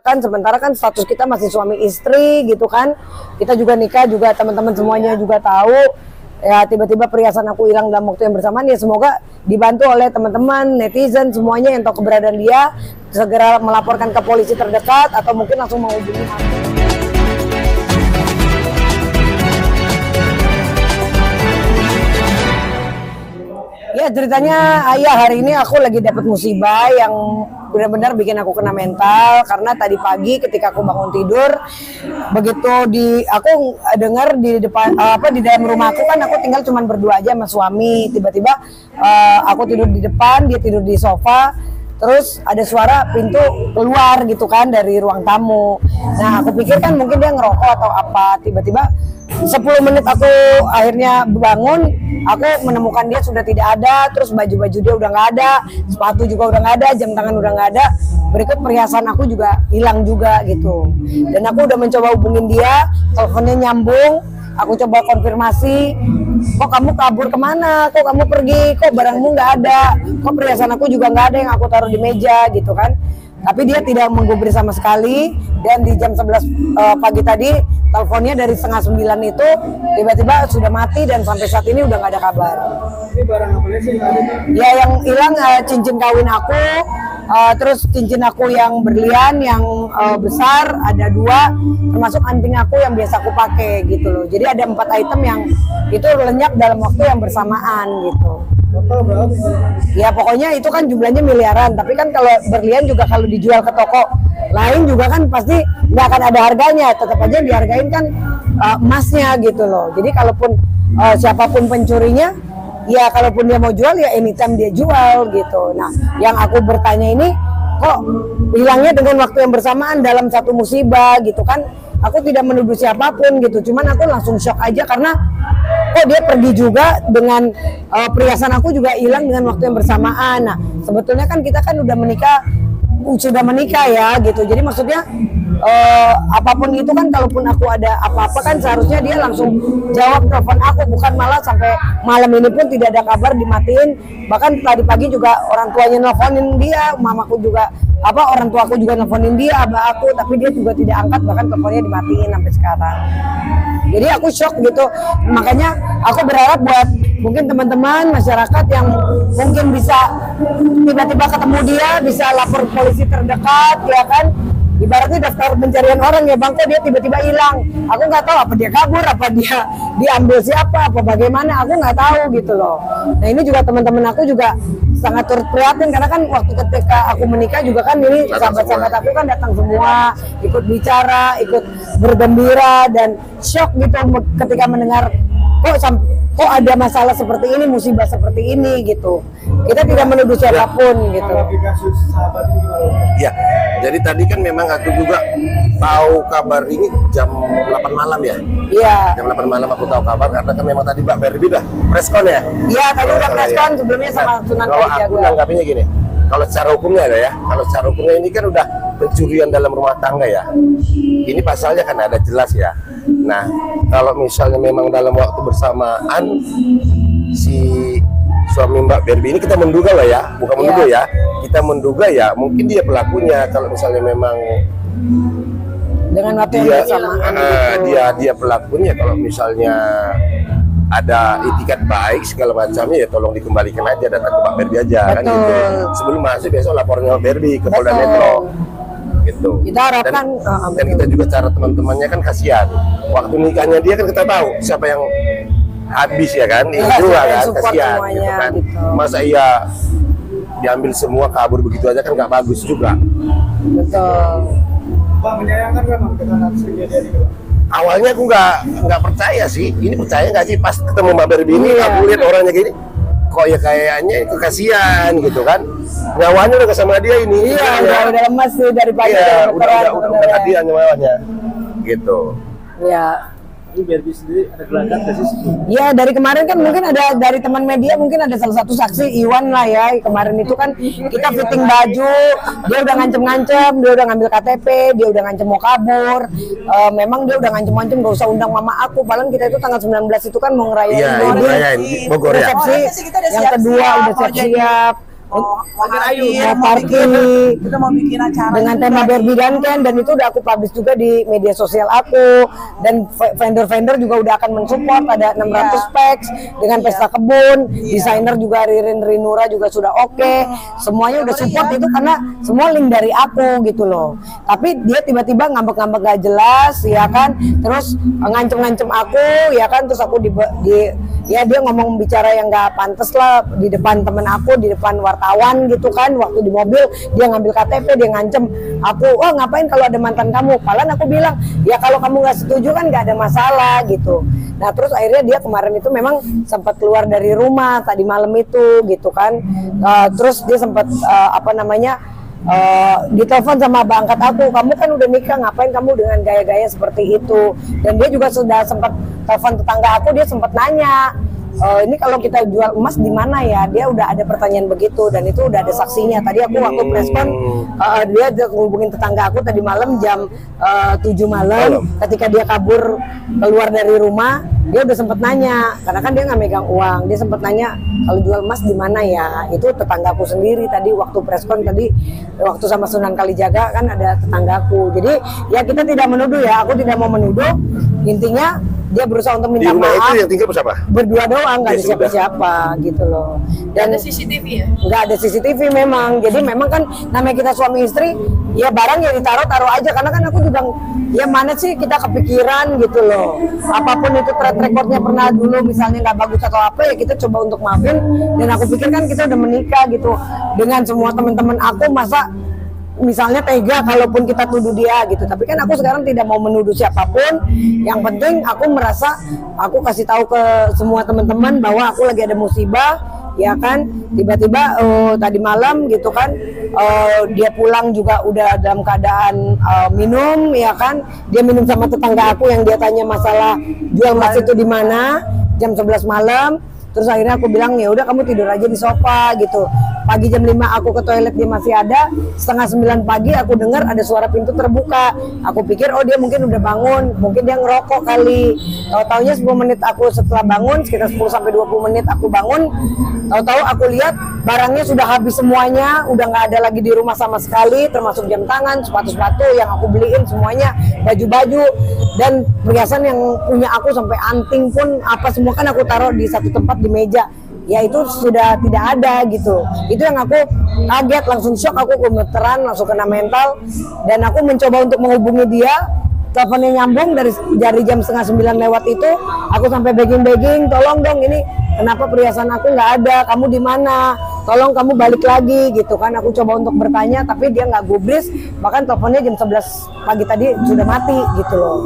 Kan sementara kan status kita masih suami istri gitu kan, kita juga nikah juga, teman-teman semuanya juga tahu ya. Tiba-tiba perhiasan aku hilang dalam waktu yang bersamaan, ya semoga dibantu oleh teman-teman netizen semuanya yang tahu keberadaan dia segera melaporkan ke polisi terdekat atau mungkin langsung menghubungi aku. Ya ceritanya ayah, hari ini aku lagi dapat musibah yang benar-benar bikin aku kena mental. Karena tadi pagi ketika aku bangun tidur, begitu aku dengar di depan di dalam rumahku kan, aku tinggal cuma berdua aja sama suami. Tiba-tiba aku tidur di depan, dia tidur di sofa. Terus ada suara pintu keluar gitu kan dari ruang tamu. Nah aku pikir kan mungkin dia ngerokok atau apa. Tiba-tiba 10 menit aku akhirnya bangun, aku menemukan dia sudah tidak ada. Terus baju-baju dia udah nggak ada, sepatu juga udah nggak ada, jam tangan udah nggak ada. Berikut perhiasan aku juga hilang juga gitu. Dan aku udah mencoba hubungin dia, teleponnya nyambung. Aku coba konfirmasi, kok kamu kabur kemana, kok kamu pergi, kok barangmu nggak ada, kok perhiasan aku juga nggak ada yang aku taruh di meja gitu kan. Tapi dia tidak menggubris sama sekali. Dan di jam 11 pagi tadi, teleponnya dari 8:30 itu tiba-tiba sudah mati dan sampai saat ini udah nggak ada kabar. Ini barang apa sih yang ada? Ya yang hilang cincin kawin aku, terus cincin aku yang berlian yang besar ada 2, termasuk anting aku yang biasa aku pakai gitu loh. Jadi ada 4 item yang itu lenyap dalam waktu yang bersamaan gitu. Total berapa? Ya pokoknya itu kan jumlahnya miliaran, tapi kan kalau berlian juga kalau dijual ke toko lain juga kan pasti nggak akan ada harganya, tetap aja dihargain kan emasnya gitu loh. Jadi kalaupun siapapun pencurinya, ya kalaupun dia mau jual ya anytime dia jual gitu. Nah yang aku bertanya ini, kok hilangnya dengan waktu yang bersamaan dalam satu musibah gitu kan. Aku tidak menuduh siapapun gitu, cuman aku langsung shock aja karena kok dia pergi juga dengan perhiasan aku juga hilang dengan waktu yang bersamaan. Nah sebetulnya kan kita kan sudah menikah ya gitu. Jadi maksudnya apapun itu kan, kalaupun aku ada apa-apa kan seharusnya dia langsung jawab telepon aku, bukan malah sampai malam ini pun tidak ada kabar, dimatiin. Bahkan tadi pagi juga orang tuanya nelfonin dia, mamaku juga orang tua aku juga nelfonin dia, abah aku, tapi dia juga tidak angkat, bahkan teleponnya dimatiin sampai sekarang. Jadi aku shock gitu. Makanya aku berharap buat mungkin teman-teman masyarakat yang mungkin bisa tiba-tiba ketemu dia, bisa lapor polisi terdekat ya kan. Ibaratnya daftar pencarian orang ya bang, kok dia tiba-tiba hilang. Aku nggak tahu apa dia kabur, apa dia diambil siapa, apa bagaimana, aku nggak tahu gitu loh. Nah ini juga teman-teman aku juga sangat turut prihatin, karena kan waktu ketika aku menikah juga kan ini sahabat-sahabat aku kan datang semua, ikut bicara, ikut bergembira, dan shock gitu ketika mendengar kok ada masalah seperti ini, musibah seperti ini gitu. Kita tidak menuduh siapapun gitu. Kasus sahabat ini gimana? Ya, jadi tadi kan memang aku juga tahu kabar ini jam 8 malam ya. Iya. Jam 8 malam aku tahu kabar karena kan memang tadi Mbak Berbi udah preskon ya. Iya, tadi udah preskon sebelumnya sama Sunan Kalau aku Kalijaga. nanggapinya gini, kalau secara hukumnya ya, kalau secara hukumnya ini kan udah pencurian dalam rumah tangga ya. Ini pasalnya kan ada jelas ya. Nah, kalau misalnya memang dalam waktu bersamaan si suami Mbak Berbi ini, kita menduga lah ya, bukan menduga ya, kita menduga ya mungkin dia pelakunya. Kalau misalnya memang dengan waktu yang bersamaan dia pelakunya, kalau misalnya ada itikat baik segala macamnya ya tolong dikembalikan aja, datang ke Mbak Berbi aja. Betul. Kan gitu. Sebelum masuk besok lapornya Mbak Berbi ke Polda Metro gitu. Kita harapkan dan kita juga cara teman-temannya kan kasihan. Waktu nikahnya dia kan kita tahu siapa yang habis ya kan, itu juga kan kasihan gitu kan. Gitu. Masa iya diambil semua kabur begitu aja kan nggak bagus juga. Betul. Bang, menyayangkan kan bang dengan kejadian ini bang? Awalnya aku nggak percaya sih. Ini percaya nggak sih pas ketemu Mbak Berbi ini, aku lihat orangnya gini, kok ya kayaknya itu kasihan gitu kan. Nyawanya udah sama dia ini. Iya, udah lemas sih dari pagi. Iya, udah hadiah nyawanya gitu. Iya. Ini Berbi sendiri ada gelagat nggak sih? Ya dari kemarin kan mungkin ada dari teman media, mungkin ada salah satu saksi Iwan lah ya. Kemarin itu kan kita fitting baju, dia udah ngancem-ngancem, dia udah ngambil KTP, dia udah ngancem mau kabur. Memang dia udah ngancem-ngancem gak usah undang mama aku. Padahal kita itu tanggal 19 itu kan mau ngerayain Bogor ya. resepsi. Yang kedua udah siap-siap. mau Ayu. hadir, Mau party. kita mau bikin acara dengan juga tema Barbie gitu. dan Ken, dan itu udah aku publish juga di media sosial aku, dan vendor-vendor juga udah akan mensupport, ada 600 packs dengan pesta kebun, desainer juga Ririn Rinura juga sudah oke, semuanya udah support itu karena semua link dari aku gitu loh. Tapi dia tiba-tiba ngambek-ngambek gak jelas ya kan, terus ngancem-ngancem aku ya kan, terus aku ya dia ngomong bicara yang gak pantas lah di depan temen aku, di depan wartawan gitu kan, waktu di mobil dia ngambil KTP, dia ngancem aku, wah ngapain kalau ada mantan kamu, padahal aku bilang ya kalau kamu nggak setuju kan nggak ada masalah gitu. Nah terus akhirnya dia kemarin itu memang sempat keluar dari rumah tadi malam itu gitu kan. Terus dia sempat ditelepon sama abang angkat aku, kamu kan udah nikah, ngapain kamu dengan gaya-gaya seperti itu. Dan dia juga sudah sempat telepon tetangga aku, dia sempat nanya, ini kalau kita jual emas di mana ya? Dia udah ada pertanyaan begitu, dan itu udah ada saksinya. Tadi aku waktu preskon, dia ngubungin tetangga aku tadi malam jam 7 malam, ketika dia kabur keluar dari rumah, dia udah sempet nanya, karena kan dia nggak megang uang, dia sempet nanya kalau jual emas di mana ya? Itu tetanggaku sendiri tadi waktu preskon tadi, waktu sama Sunan Kalijaga kan ada tetanggaku. Jadi ya kita tidak menuduh ya, aku tidak mau menuduh. Intinya dia berusaha untuk Di minta rumah maaf. itu yang tinggal siapa? Berdua doang, nggak Ya ada sudah. siapa-siapa gitu loh. Dan Ada CCTV ya? nggak ada CCTV memang. Jadi memang kan namanya kita suami istri, ya barang yang ditaruh aja. Karena kan aku juga, ya mana sih kita kepikiran gitu loh. Apapun itu track recordnya pernah dulu misalnya nggak bagus atau apa, ya kita coba untuk maafin. Dan aku pikir kan kita udah menikah gitu dengan semua teman-teman aku, masa misalnya tega kalaupun kita tuduh dia gitu. Tapi kan aku sekarang tidak mau menuduh siapapun. Yang penting aku merasa aku kasih tahu ke semua teman-teman bahwa aku lagi ada musibah ya kan. Tiba-tiba tadi malam gitu kan, dia pulang juga udah dalam keadaan minum ya kan. Dia minum sama tetangga aku yang dia tanya masalah jual emas itu di mana jam 11 malam. Terus akhirnya aku bilang ya udah kamu tidur aja di sofa gitu. Pagi jam 5 aku ke toilet, dia masih ada. Setengah 9 pagi aku dengar ada suara pintu terbuka. Aku pikir oh dia mungkin udah bangun, mungkin dia ngerokok kali. Tahu-taunya 10 menit aku setelah bangun, sekitar 10 sampai 20 menit aku bangun. Tahu-tahu aku lihat barangnya sudah habis semuanya, udah nggak ada lagi di rumah sama sekali, termasuk jam tangan, sepatu-sepatu yang aku beliin semuanya, baju-baju dan perhiasan yang punya aku sampai anting pun apa semua kan aku taruh di satu tempat di meja. Ya itu sudah tidak ada gitu. Itu yang aku kaget, langsung shock, aku gemeteran, langsung kena mental. Dan aku mencoba untuk menghubungi dia, teleponnya nyambung dari jam setengah 9 lewat itu. Aku sampai begging, tolong dong ini kenapa perhiasan aku nggak ada, kamu di mana, tolong kamu balik lagi gitu kan. Aku coba untuk bertanya tapi dia nggak gubris, bahkan teleponnya jam 11 pagi tadi sudah mati gitu loh.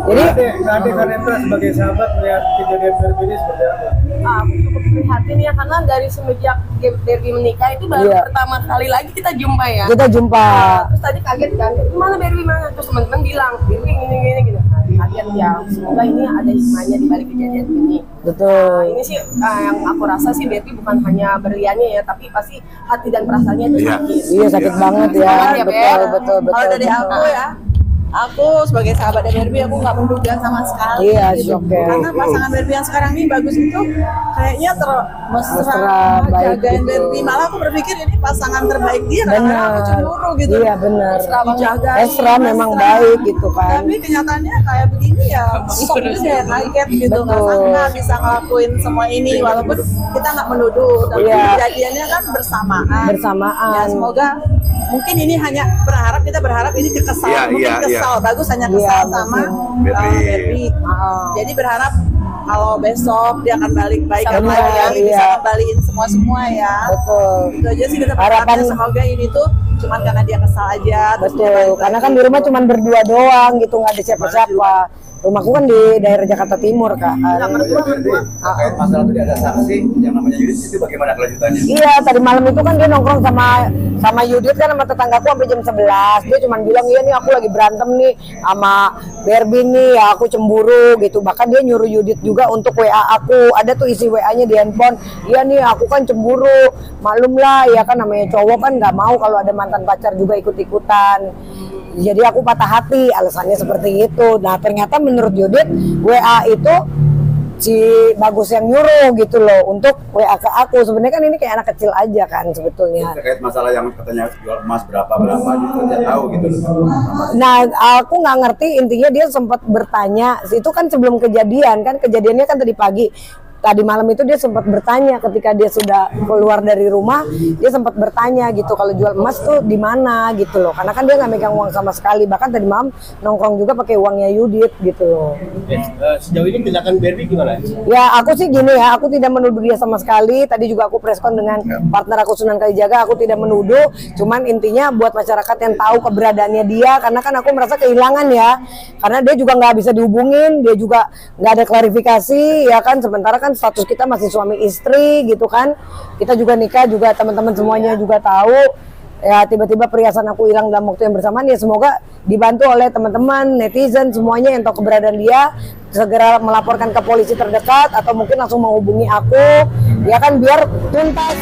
Jadi Nanti Kanendra sebagai sahabat melihat kejadian Barbie ini seperti apa? Aku cukup prihatin ya, karena dari semenjak Barbie menikah itu baru Iya. pertama kali lagi kita jumpa ya. kita jumpa. Terus tadi kaget kan, gimana Barbie mana? Terus teman-teman bilang Barbie gini gitu. Nah, kaget ya. Semoga ini ada hikmahnya di balik kejadian ini. Betul. Ini sih yang aku rasa sih Barbie bukan hanya berliannya ya, tapi pasti hati dan perasaannya itu Iya. sakit. Iya sakit banget ya. Semangat ya, Betul, Beb. betul. Kalau dari betul. aku ya, aku sebagai sahabat dari Barbie aku nggak menduga sama sekali. Iya, gitu. shock ya. Karena pasangan Barbie yang sekarang ini bagus itu kayaknya Mesra, mesra, baik jagain gitu. Barbie. Malah aku berpikir ini pasangan terbaik dia. Karena aku cemburu gitu. Iya benar. Dijagain, Esra memang mesra. baik gitu kan. Tapi kenyataannya kayak begini ya, shock juga ya, kaget gitu. Nggak Betul. sangka bisa ngelakuin semua ini, walaupun kita nggak menuduh. Tapi Iya. kejadiannya kan bersamaan. Bersamaan. Ya, semoga mungkin ini hanya kita berharap ini kesal, Iya, mungkin iya, kesal, bagus hanya Iya, kesal sama Barbie. Barbie. Jadi berharap kalau besok dia akan balik baik Benar, lagi, bisa iya. kembaliin semua ya. Betul. Itu aja sih kita Harapan- berharapnya, semoga ini tuh cuman karena dia kesal aja. terus dia Betul. balik Karena lagi. kan di rumah cuma berdua doang gitu, nggak ada siapa-siapa. Rumahku kan di daerah Jakarta Timur kak. Terkait masalah tadi ada saksi yang namanya Yudit, itu bagaimana kelanjutannya? Iya, tadi malam itu kan dia nongkrong sama Yudit kan, sama tetanggaku sampai jam 11. Dia cuma bilang, iya nih aku lagi berantem nih sama Barbie nih, ya aku cemburu gitu. Bahkan dia nyuruh Yudit juga untuk WA aku. Ada tuh isi WA-nya di handphone. Iya nih aku kan cemburu. Maklum lah ya kan, namanya cowok kan nggak mau kalau ada mantan pacar juga ikut-ikutan. Jadi aku patah hati, alasannya seperti itu. Nah ternyata menurut Yudit WA itu si Bagus yang nyuruh gitu loh untuk WA ke aku. Sebenarnya kan ini kayak anak kecil aja kan sebetulnya. Terkait masalah yang katanya jual emas berapa gitu, dia tahu gitu. Nah, aku nggak ngerti, intinya dia sempat bertanya, itu kan sebelum kejadian kan, kejadiannya kan tadi pagi. Tadi malam itu dia sempat bertanya ketika dia sudah keluar dari rumah, dia sempat bertanya gitu kalau jual emas tuh di mana gitu loh. Karena kan dia nggak megang uang sama sekali, bahkan tadi malam nongkrong juga pakai uangnya Yudit gitu loh. Sejauh ini tindakan Barbie gimana? Ya aku sih gini ya, aku tidak menuduh dia sama sekali. Tadi juga aku preskon dengan partner aku Sunan Kalijaga, aku tidak menuduh. Cuman intinya buat masyarakat yang tahu keberadaannya dia, karena kan aku merasa kehilangan ya. Karena dia juga nggak bisa dihubungin, dia juga nggak ada klarifikasi ya kan. Sementara kan status kita masih suami istri gitu kan. Kita juga nikah juga, teman-teman semuanya juga tahu. Ya tiba-tiba perhiasan aku hilang dalam waktu yang bersamaan, ya semoga dibantu oleh teman-teman netizen semuanya yang tahu keberadaan dia segera melaporkan ke polisi terdekat atau mungkin langsung menghubungi aku ya kan biar tuntas.